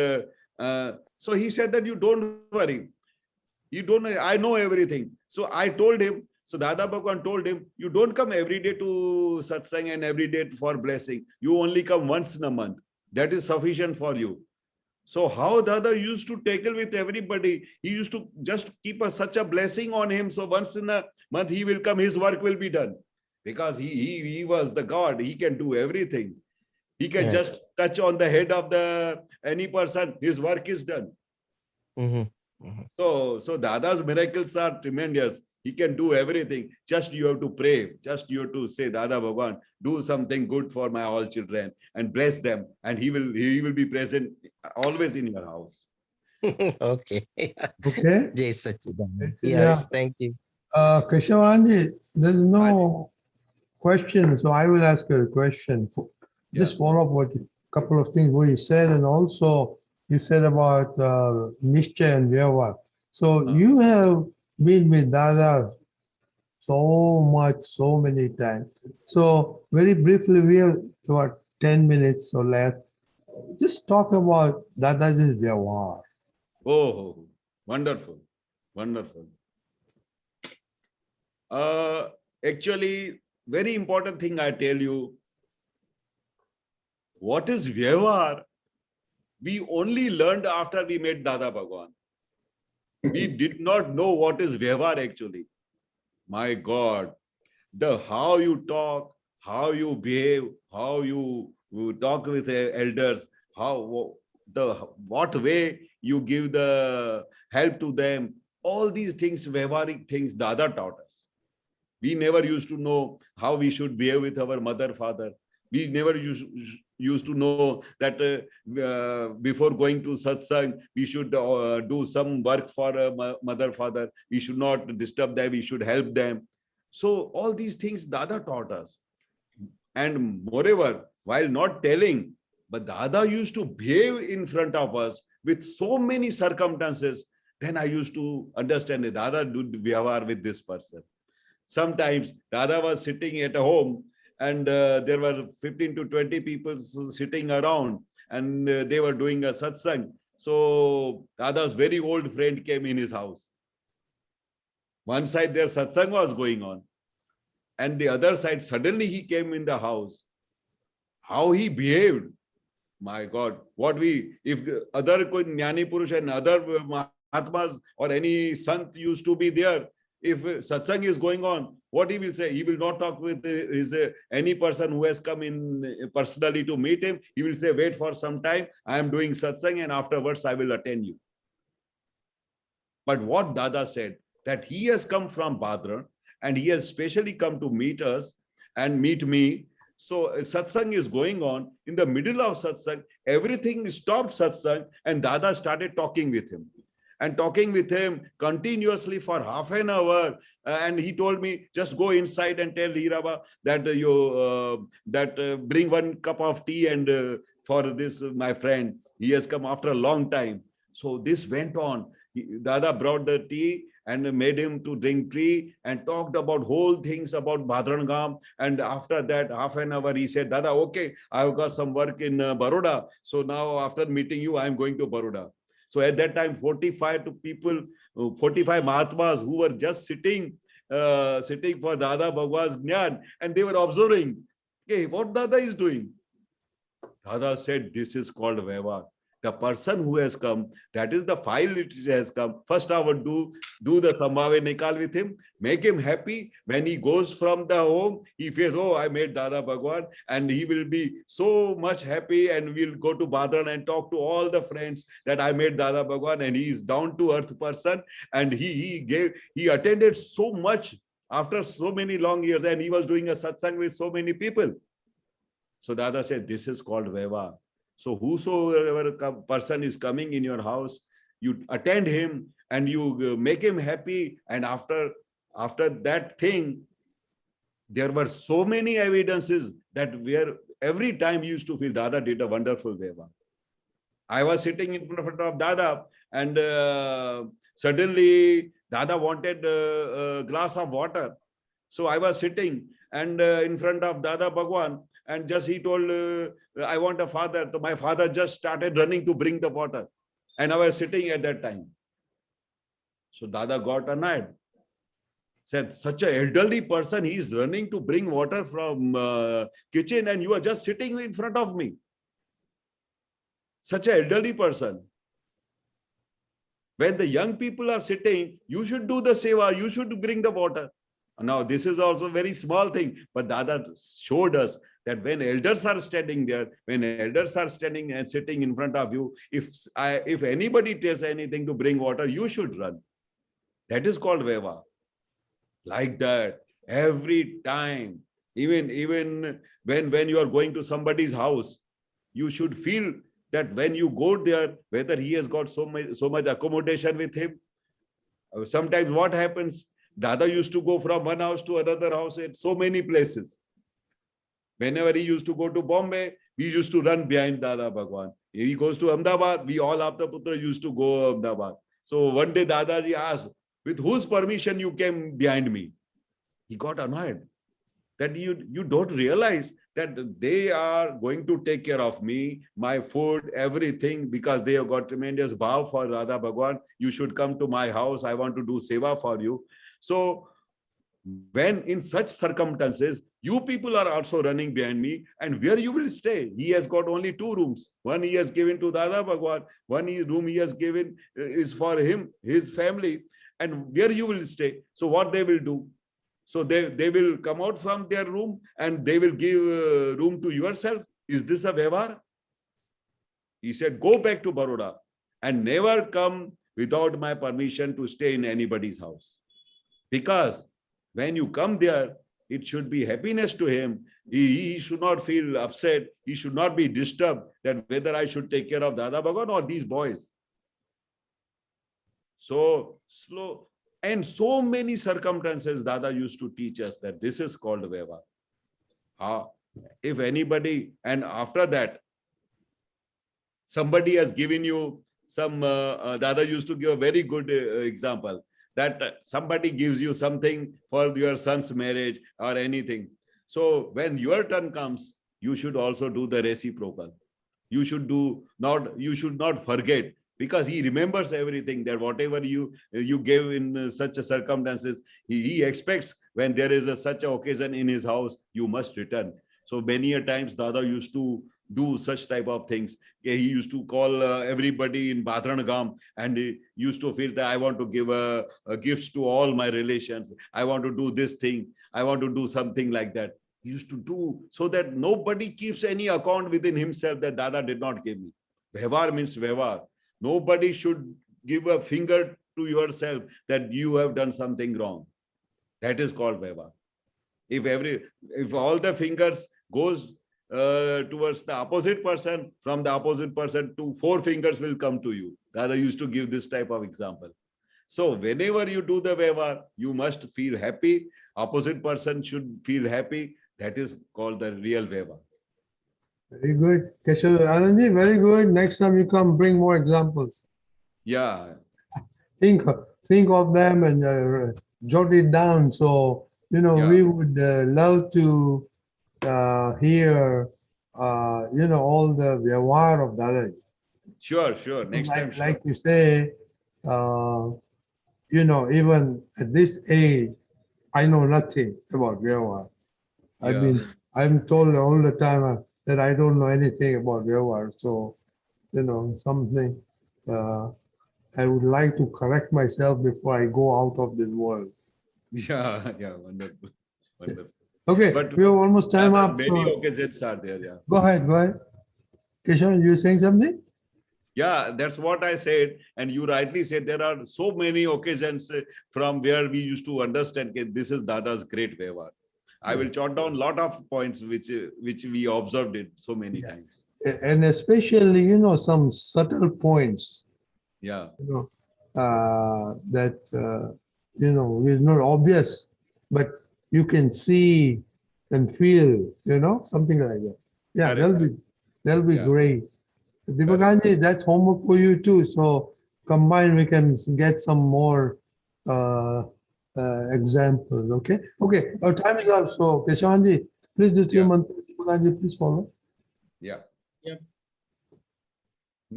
S3: so he said that you don't worry. You don't know, I know everything. So I told him, so Dada Bhagwan told him, you don't come every day to satsang and every day for blessing. You only come once in a month. That is sufficient for you. So how Dada used to tackle with everybody, he used to just keep such a blessing on him. So once in a month he will come, his work will be done. Because he was the God, he can do everything. He can just touch on the head of any person, his work is done. So Dada's miracles are tremendous. He can do everything. Just you have to pray. Just you have to say, Dada Bhagwan, do something good for my all children and bless them. And he will be present always in your house.
S7: Okay.
S1: Okay.
S7: Jai Sachidanand.
S1: Yeah.
S7: Yes, thank you.
S1: Keshavandi, there's no question, so I will ask you a question. Just follow up what a couple of things what you said, and also you said about Nishcha and Vyava. So you have been with Dada so many times. So very briefly, we have about 10 minutes or less. Just talk about Dada's Vyavahar.
S3: Oh, wonderful. Wonderful. Actually, very important thing I tell you, what is Vyavahar? We only learned after we met Dada Bhagwan. We did not know what is Vyavahar actually. My God, how you talk, how you behave, how you talk with elders, what way you give the help to them, all these things, Vyavaharic things, Dada taught us. We never used to know how we should behave with our mother, father. We never used to know that before going to satsang, we should do some work for mother, father. We should not disturb them. We should help them. So all these things Dada taught us. And moreover, while not telling, but Dada used to behave in front of us with so many circumstances Then I used to understand that Dada do vyavahar with this person. Sometimes Dada was sitting at home and there were 15 to 20 people sitting around and they were doing a satsang. So Dada's very old friend came in his house. One side their satsang was going on and the other side suddenly he came in the house. How he behaved. My God, if other Jnani Purush and other Mahatmas or any Sant used to be there, if satsang is going on, what he will say? He will not talk with any person who has come in personally to meet him. He will say, wait for some time. I am doing satsang and afterwards I will attend you. But what Dada said, that he has come from Bhadra and he has specially come to meet us and meet me. So satsang is going on. In the middle of satsang, everything stopped satsang and Dada started talking with him. And talking with him continuously for half an hour. And he told me, just go inside and tell Hiraba that bring one cup of tea and for this, my friend, he has come after a long time. So this went on. Dada brought the tea and made him to drink tea and talked about whole things about Bhadrangam. And after that, half an hour, he said, Dada, okay, I've got some work in Baroda. So now after meeting you, I'm going to Baroda. So at that time, 45 Mahatmas who were just sitting for Dada Bhagwan's Jnana, and they were observing, okay, what Dada is doing. Dada said, this is called Vyavahar. The person who has come, that is the file which has come. First I would do the Sambhave Nikal with him, make him happy. When he goes from the home, he feels, oh, I made Dada Bhagwan, and he will be so much happy and we'll go to Badran and talk to all the friends that I made Dada Bhagwan, and he is down to earth person and he attended so much after so many long years and he was doing a satsang with so many people. So Dada said, this is called Vyavahar. So whosoever person is coming in your house, you attend him and you make him happy. And after that thing, there were so many evidences that every time you used to feel Dada did a wonderful Vyavahar. I was sitting in front of Dada and suddenly Dada wanted a glass of water. So I was sitting and in front of Dada Bhagwan. And just he told, I want a father. So my father just started running to bring the water. And I was sitting at that time. So Dada got annoyed. Said, such an elderly person, he is running to bring water from kitchen and you are just sitting in front of me. Such an elderly person. When the young people are sitting, you should do the seva, you should bring the water. Now, this is also a very small thing, but Dada showed us that when elders are standing there, when elders are standing and sitting in front of you, if anybody tells anything to bring water, you should run. That is called Vyavahar. Like that, every time, even when you are going to somebody's house, you should feel that when you go there, whether he has got so much accommodation with him. Sometimes what happens, Dada used to go from one house to another house at so many places. Whenever he used to go to Bombay, we used to run behind Dada Bhagwan. If he goes to Ahmedabad, we all Aptaputra used to go to Ahmedabad. So one day Dadaji asked, with whose permission you came behind me? He got annoyed that you don't realize that they are going to take care of me, my food, everything, because they have got tremendous bhav for Dada Bhagwan. You should come to my house. I want to do seva for you. So when in such circumstances, you people are also running behind me, and where you will stay? He has got only 2 rooms. One he has given to Dada Bhagwan, one room he has given is for him, his family, and where you will stay. So what they will do? So they will come out from their room and they will give room to yourself. Is this a Vyavahar? He said, go back to Baroda and never come without my permission to stay in anybody's house. Because when you come there, it should be happiness to him. He should not feel upset. He should not be disturbed that whether I should take care of Dada Bhagwan or these boys. So slow. And so many circumstances Dada used to teach us that this is called Vyavahar. If anybody, and after that, somebody has given you Dada used to give a very good example that somebody gives you something for your son's marriage or anything. So when your turn comes, you should also do the reciprocal. You should not forget, because he remembers everything, that whatever you gave in such a circumstances, he expects when there is such an occasion in his house, you must return. So many a times Dada used to do such type of things. Okay, he used to call everybody in Badranagam, and he used to feel that I want to give a gifts to all my relations. I want to do this thing. I want to do something like that. He used to do so that nobody keeps any account within himself that Dada did not give me. Vyavhar means vyavhar. Nobody should give a finger to yourself that you have done something wrong. That is called vyavhar. If all the fingers goes towards the opposite person, from the opposite person to 4 fingers will come to you. Dada used to give this type of example. So whenever you do the vyavhar, you must feel happy. Opposite person should feel happy. That is called the real vyavhar.
S1: Very good. Keshav Anandji, very good. Next time you come, bring more examples.
S3: Yeah,
S1: Think of them and jot it down. So,
S3: Yeah.
S1: we would love to hear, all the vyavhar of Dadaji.
S3: sure. Next time,
S1: Like,
S3: sure.
S1: like you say, even at this age, I know nothing about vyavhar. I'm told all the time that I don't know anything about vyavhar. So, something I would like to correct myself before I go out of this world.
S3: Yeah, wonderful.
S1: Okay,
S3: But
S1: we have almost time
S3: rather
S1: up.
S3: many
S1: So
S3: occasions are there, yeah.
S1: go ahead. Keshav, you saying something?
S3: Yeah, that's what I said. And you rightly said there are so many occasions from where we used to understand that this is Dada's great vyavhar. I will jot down a lot of points which we observed it so many
S1: Yes.
S3: times.
S1: And especially, some subtle points,
S3: Yeah,
S1: that, is not obvious, but you can see and feel, something like that. Yeah,
S3: Correct,
S1: that'll be
S3: Yeah.
S1: great. Deepakanji, that's homework for you too. So combined, we can get some more examples. Okay. Our time is up. So Keshavanji, please do 3
S3: Yeah.
S1: months. Deepakanji, please follow.
S3: yeah.
S5: Yep.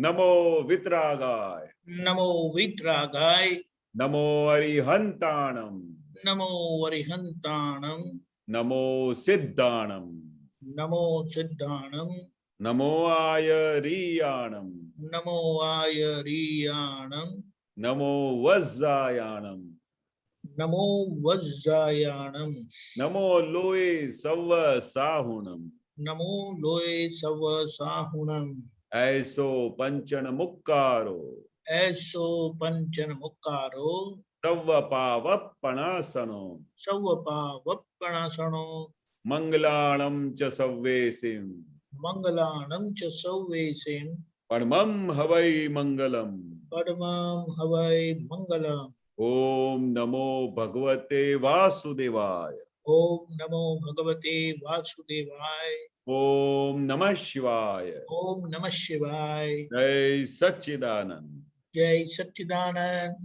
S3: Namo Vitragaya.
S5: Namo Vitragai,
S3: Namo Arihantanam.
S5: Namo Varihantanam,
S3: Namo Siddhanam.
S5: Namo Siddhanam,
S3: Namo Ayariyanam.
S5: Namo Ayariyanam,
S3: Namo Vajjayanam.
S5: Namo Vajjayanam,
S3: Namo Loe Sava Sahunam.
S5: Namo Loe Sava Sahunam,
S3: Aiso Panchana Mukkaro.
S5: Eso Panchan Mukaro,
S3: Tava Pavapanasano.
S5: Savapa Vappanasano,
S3: Mangalanam cha Savvesim.
S5: Mangalanam cha Sauvesim,
S3: Padmam Havai Mangalam.
S5: Padmam Havai Mangalam,
S3: Om Namo Bhagavate Vasudevaya.
S5: Om Namo Bhagavate Vasudevaya,
S3: Om Namah Shivaya.
S5: Om Namah Shivaya,
S3: Jai Satchidanand.
S5: Jai Satchidanand.